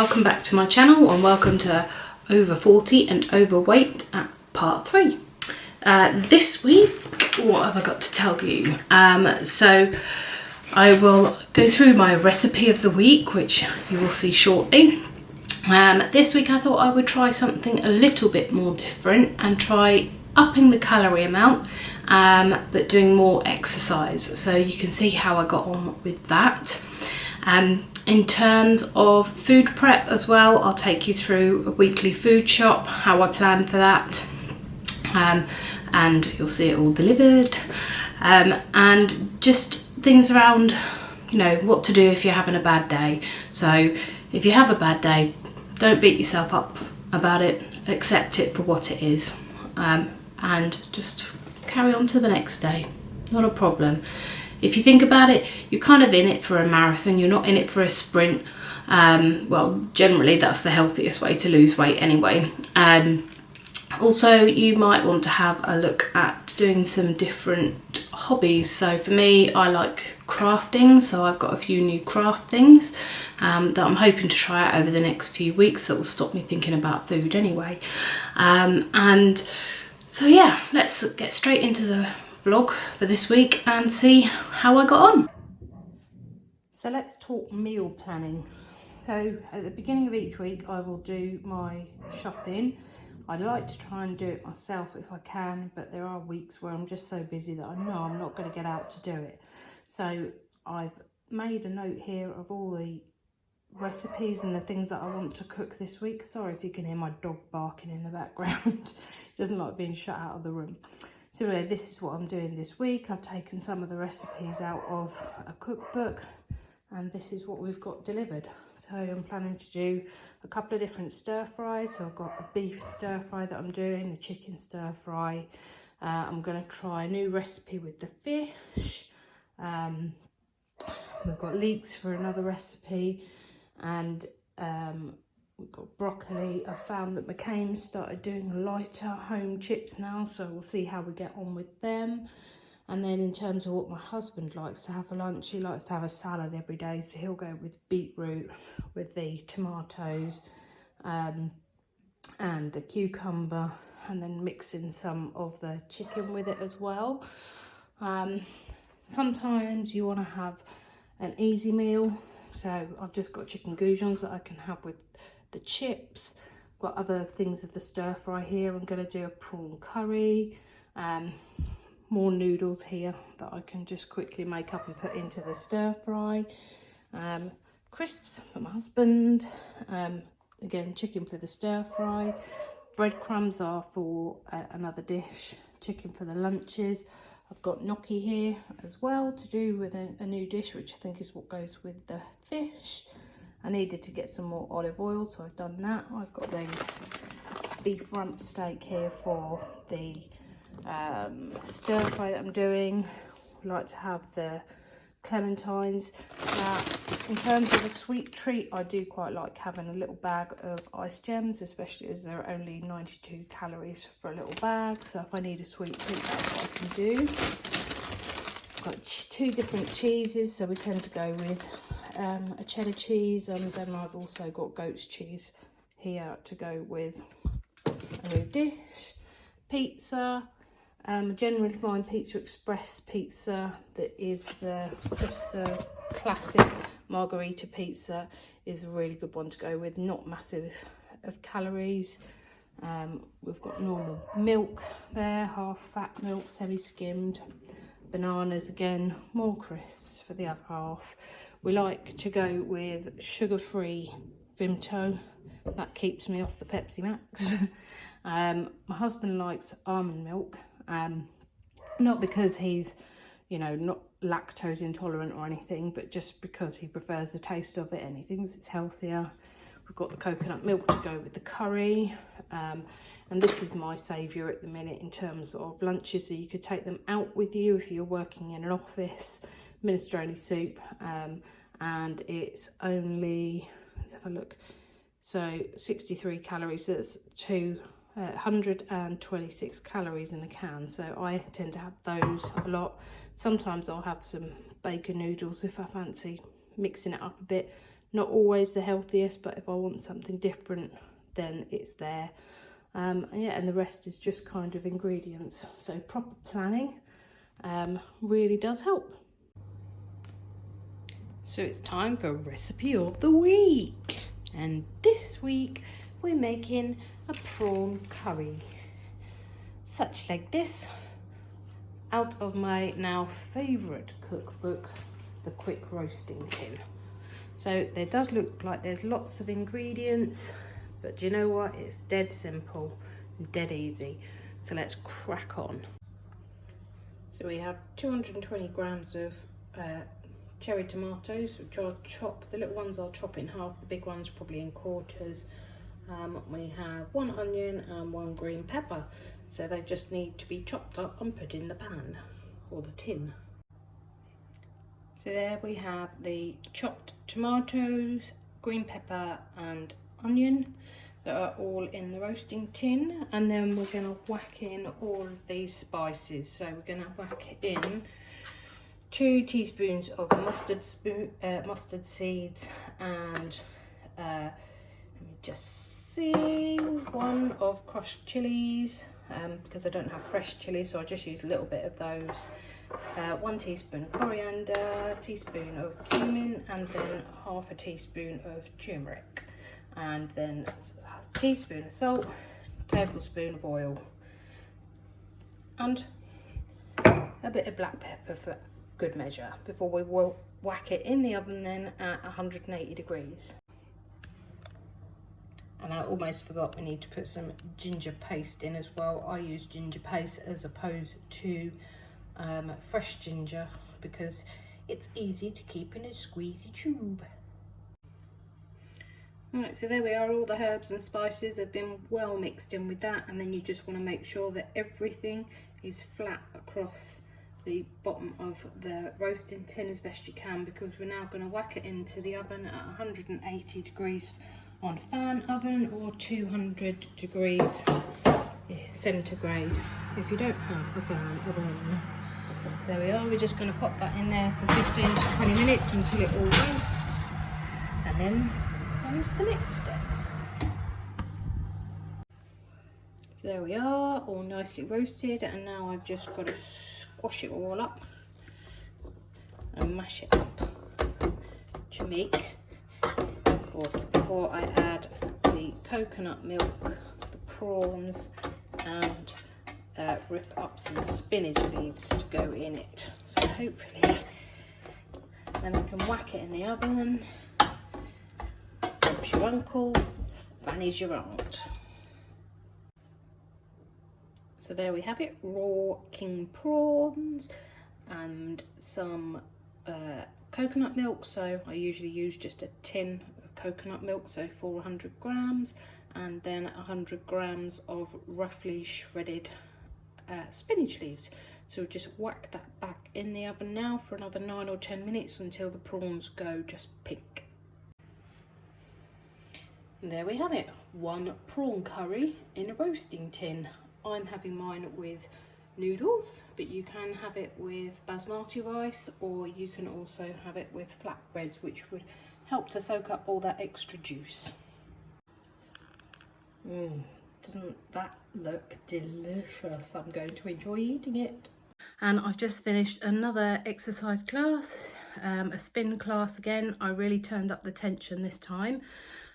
welcome back to my channel and welcome to Over 40 and Overweight at part 3. This week, what have I got to tell you? So I will go through my recipe of the week, which you will see shortly. This week I thought I would try something a little bit more different and try upping the calorie amount, but doing more exercise. So you can see how I got on with that. In terms of food prep as well, I'll take you through a weekly food shop, how I plan for that, and you'll see it all delivered, and just things around, you know, what to do if you're having a bad day. So if you have a bad day, don't beat yourself up about it, accept it for what it is, and just carry on to the next day. Not a problem. If you think about it, you're kind of in it for a marathon, you're not in it for a sprint. Well, generally that's the healthiest way to lose weight anyway. Also, you might want to have a look at doing some different hobbies. So for me, I like crafting, so I've got a few new craft things that I'm hoping to try out over the next few weeks that will stop me thinking about food anyway. And so yeah, let's get straight into the vlog for this week and see how I got on. So let's talk meal planning. So at the beginning of each week I will do my shopping. I like to try and do it myself if I can, but there are weeks where I'm just so busy that I know I'm not going to get out to do it. So I've made a note here of all the recipes and the things that I want to cook this week. Sorry if you can hear my dog barking in the background. He doesn't like being shut out of the room. So anyway, this is what I'm doing this week. I've taken some of the recipes out of a cookbook and this is what we've got delivered. So I'm planning to do a couple of different stir fries. So I've got a beef stir fry that I'm doing, a chicken stir fry. I'm going to try a new recipe with the fish. We've got leeks for another recipe, and we've got broccoli. I found that McCain started doing lighter home chips now, so we'll see how we get on with them. And then in terms of what my husband likes to have for lunch, he likes to have a salad every day, so he'll go with beetroot with the tomatoes and the cucumber, and then mix in some of the chicken with it as well. Sometimes you want to have an easy meal, so I've just got chicken goujons that I can have with the chips. I've got other things of the stir fry here. I'm going to do a prawn curry, more noodles here that I can just quickly make up and put into the stir fry, crisps for my husband, again chicken for the stir fry, breadcrumbs are for another dish, chicken for the lunches. I've got gnocchi here as well to do with a new dish, which I think is what goes with the fish. I needed to get some more olive oil, so I've done that. I've got the beef rump steak here for the stir fry that I'm doing. I like to have the clementines. In terms of a sweet treat, I do quite like having a little bag of ice gems, especially as there are only 92 calories for a little bag. So if I need a sweet treat, that's what I can do. I've got two different cheeses, so we tend to go with a cheddar cheese, and then I've also got goat's cheese here to go with a new dish. Pizza. Generally find Pizza Express pizza that is just the classic margarita pizza is a really good one to go with, not massive of calories. We've got normal milk there, half fat milk, semi-skimmed, bananas again, more crisps for the other half. We like to go with sugar-free Vimto, that keeps me off the Pepsi Max. My husband likes almond milk. Not because he's, you know, not lactose intolerant or anything, but just because he prefers the taste of it and he thinks it's healthier. We've got the coconut milk to go with the curry, and this is my saviour at the minute in terms of lunches, so you could take them out with you if you're working in an office. Minestrone soup, and it's only, let's have a look, so 63 calories, so it's 126 calories in a can, so I tend to have those a lot. Sometimes I'll have some bacon noodles if I fancy mixing it up a bit. Not always the healthiest, but if I want something different, then it's there. Yeah, and the rest is just kind of ingredients. So proper planning really does help. So it's time for recipe of the week. And this week we're making a prawn curry. Such like this, out of my now favourite cookbook, The Quick Roasting Tin. So there does look like there's lots of ingredients, but do you know what? It's dead simple, dead easy. So let's crack on. So we have 220 grams of cherry tomatoes, which I'll chop. The little ones I'll chop in half, the big ones probably in quarters. We have 1 onion and 1 green pepper. So they just need to be chopped up and put in the pan or the tin. So there we have the chopped tomatoes, green pepper and onion that are all in the roasting tin, and then we're going to whack in all of these spices. So we're going to whack in 2 teaspoons of mustard seeds, and let me just see, 1 of crushed chilies, because I don't have fresh chilies, so I just use a little bit of those. 1 teaspoon of coriander, teaspoon of cumin, and then half a teaspoon of turmeric, and then a teaspoon of salt, tablespoon of oil, and a bit of black pepper for good measure, before we will whack it in the oven then at 180 degrees. And I almost forgot, we need to put some ginger paste in as well. I use ginger paste as opposed to fresh ginger, because it's easy to keep in a squeezy tube. Alright, so there we are, all the herbs and spices have been well mixed in with that, and then you just want to make sure that everything is flat across the bottom of the roasting tin as best you can, because we're now going to whack it into the oven at 180 degrees on fan oven, or 200 degrees centigrade if you don't have a fan oven. So there we are, we're just going to pop that in there for 15 to 20 minutes until it all roasts, and then comes the next step. So there we are, all nicely roasted, and now I've just got to squash it all up and mash it up to make, or before I add the coconut milk, the prawns, and rip up some spinach leaves to go in it. So hopefully then we can whack it in the oven. Bob's your uncle, Fanny's your aunt. So there we have it, raw king prawns and some coconut milk. So I usually use just a tin of coconut milk, so 400 grams, and then 100 grams of roughly shredded spinach leaves. So just whack that back in the oven now for another 9 or 10 minutes until the prawns go just pink. And there we have it, 1 prawn curry in a roasting tin. I'm having mine with noodles, but you can have it with basmati rice, or you can also have it with flatbreads, which would help to soak up all that extra juice. Doesn't that look delicious? I'm going to enjoy eating it. And I've just finished another exercise class, a spin class again. I really turned up the tension this time,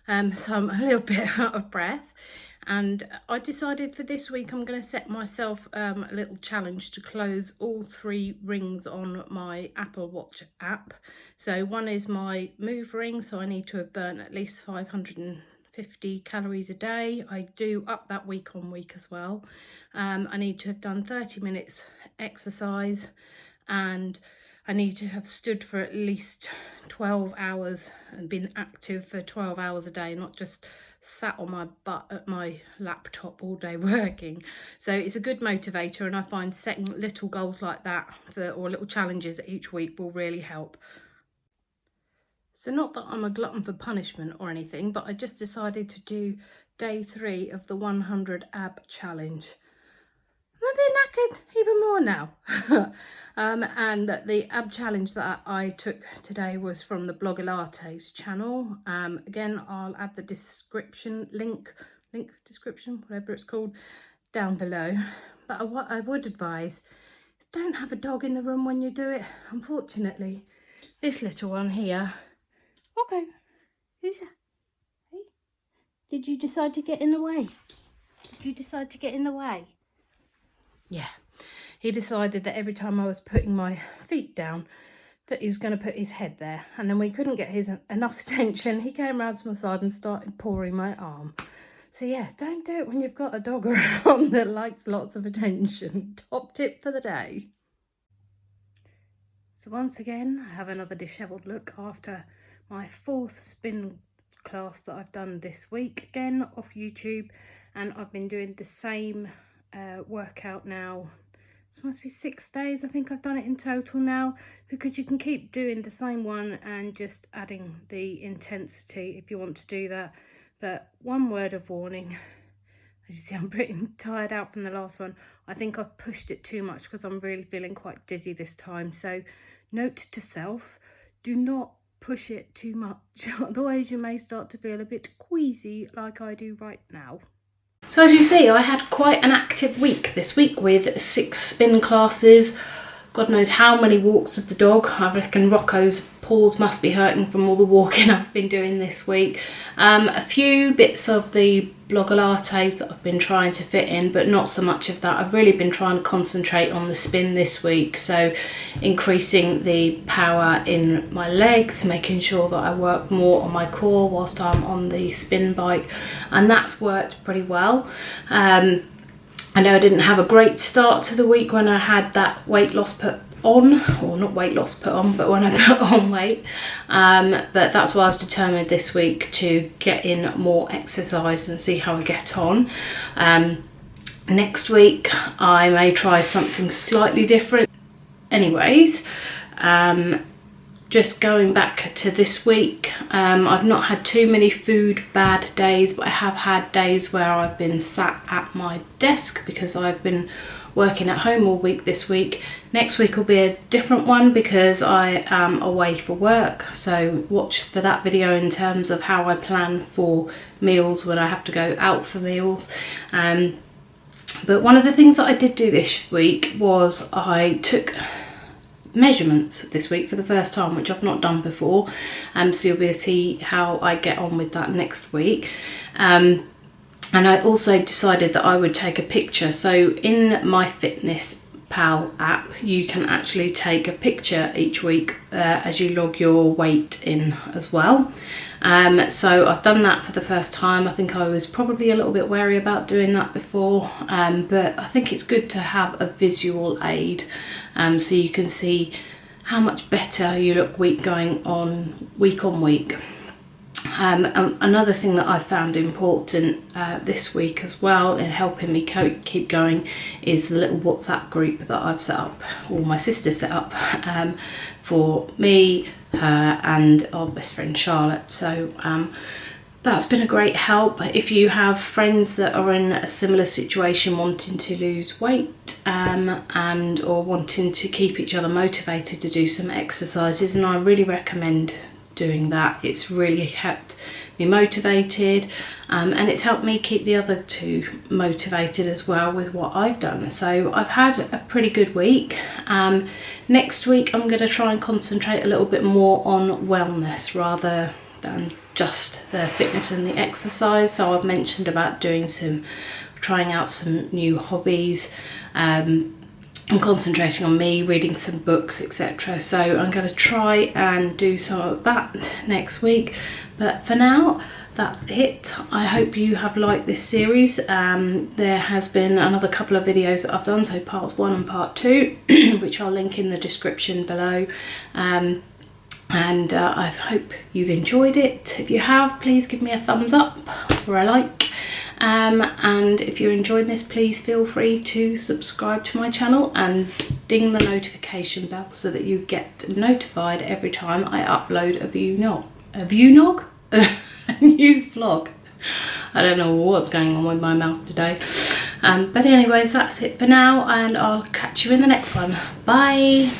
so I'm a little bit out of breath. And I decided for this week I'm going to set myself a little challenge to close all 3 rings on my Apple Watch app. So one is my move ring, so I need to have burnt at least 550 calories a day. I do up that week on week as well. I need to have done 30 minutes exercise, and I need to have stood for at least 12 hours and been active for 12 hours a day, not just sat on my butt at my laptop all day working. So it's a good motivator, and I find setting little goals like that or little challenges each week will really help. So not that I'm a glutton for punishment or anything, but I just decided to do day 3 of the 100 ab challenge. a bit knackered, even more now. And the ab challenge that I took today was from the Blogilates channel. Again, I'll add the description description, whatever it's called, down below. But what I would advise is don't have a dog in the room when you do it. Unfortunately, this little one here. Okay, who's that? Hey, did you decide to get in the way? Did you decide to get in the way? Yeah, he decided that every time I was putting my feet down that he was going to put his head there, and then when he couldn't get enough attention, he came round to my side and started pawing my arm. So yeah, don't do it when you've got a dog around that likes lots of attention. Top tip for the day. So once again, I have another dishevelled look after my 4th spin class that I've done this week, again off YouTube, and I've been doing the same workout now. This must be 6 days, I think I've done it in total now, because you can keep doing the same one and just adding the intensity if you want to do that. But one word of warning, as you see, I'm pretty tired out from the last one. I think I've pushed it too much because I'm really feeling quite dizzy this time. So note to self, do not push it too much, otherwise you may start to feel a bit queasy like I do right now. So as you see, I had quite an active week this week with 6 spin classes. God knows how many walks of the dog. I reckon Rocco's paws must be hurting from all the walking I've been doing this week. A few bits of the Blogilates that I've been trying to fit in, but not so much of that. I've really been trying to concentrate on the spin this week, so increasing the power in my legs, making sure that I work more on my core whilst I'm on the spin bike, and that's worked pretty well. I know I didn't have a great start to the week when I had that weight loss put on, or not weight loss put on, but when I put on weight. But that's why I was determined this week to get in more exercise and see how I get on. Next week I may try something slightly different. Anyways, just going back to this week, I've not had too many food bad days, but I have had days where I've been sat at my desk because I've been working at home all week this week. Next week will be a different one because I am away for work, so watch for that video in terms of how I plan for meals when I have to go out for meals. But one of the things that I did do this week was I took measurements this week for the first time, which I've not done before, so you'll be able to see how I get on with that next week. And I also decided that I would take a picture. So in my Fitness Pal app, you can actually take a picture each week as you log your weight in as well. So I've done that for the first time. I think I was probably a little bit wary about doing that before, but I think it's good to have a visual aid, so you can see how much better you look week on week. Another thing that I found important this week as well in helping me keep going is the little WhatsApp group that I've set up, or my sister set up, for me, her and our best friend Charlotte. So that's been a great help. If you have friends that are in a similar situation, wanting to lose weight and or wanting to keep each other motivated to do some exercises, and I really recommend doing that. It's really kept me motivated, and it's helped me keep the other two motivated as well with what I've done. So I've had a pretty good week. Next week I'm going to try and concentrate a little bit more on wellness rather than just the fitness and the exercise. So I've mentioned about trying out some new hobbies, and concentrating on me, reading some books, etc. So I'm going to try and do some of that next week. But for now, that's it. I hope you have liked this series. There has been another couple of videos that I've done, so parts 1 and part 2, which I'll link in the description below. And I hope you've enjoyed it. If you have, please give me a thumbs up or a like. And if you're enjoying this, please feel free to subscribe to my channel and ding the notification bell so that you get notified every time I upload a new vlog. I don't know what's going on with my mouth today. But anyways, that's it for now, and I'll catch you in the next one. Bye.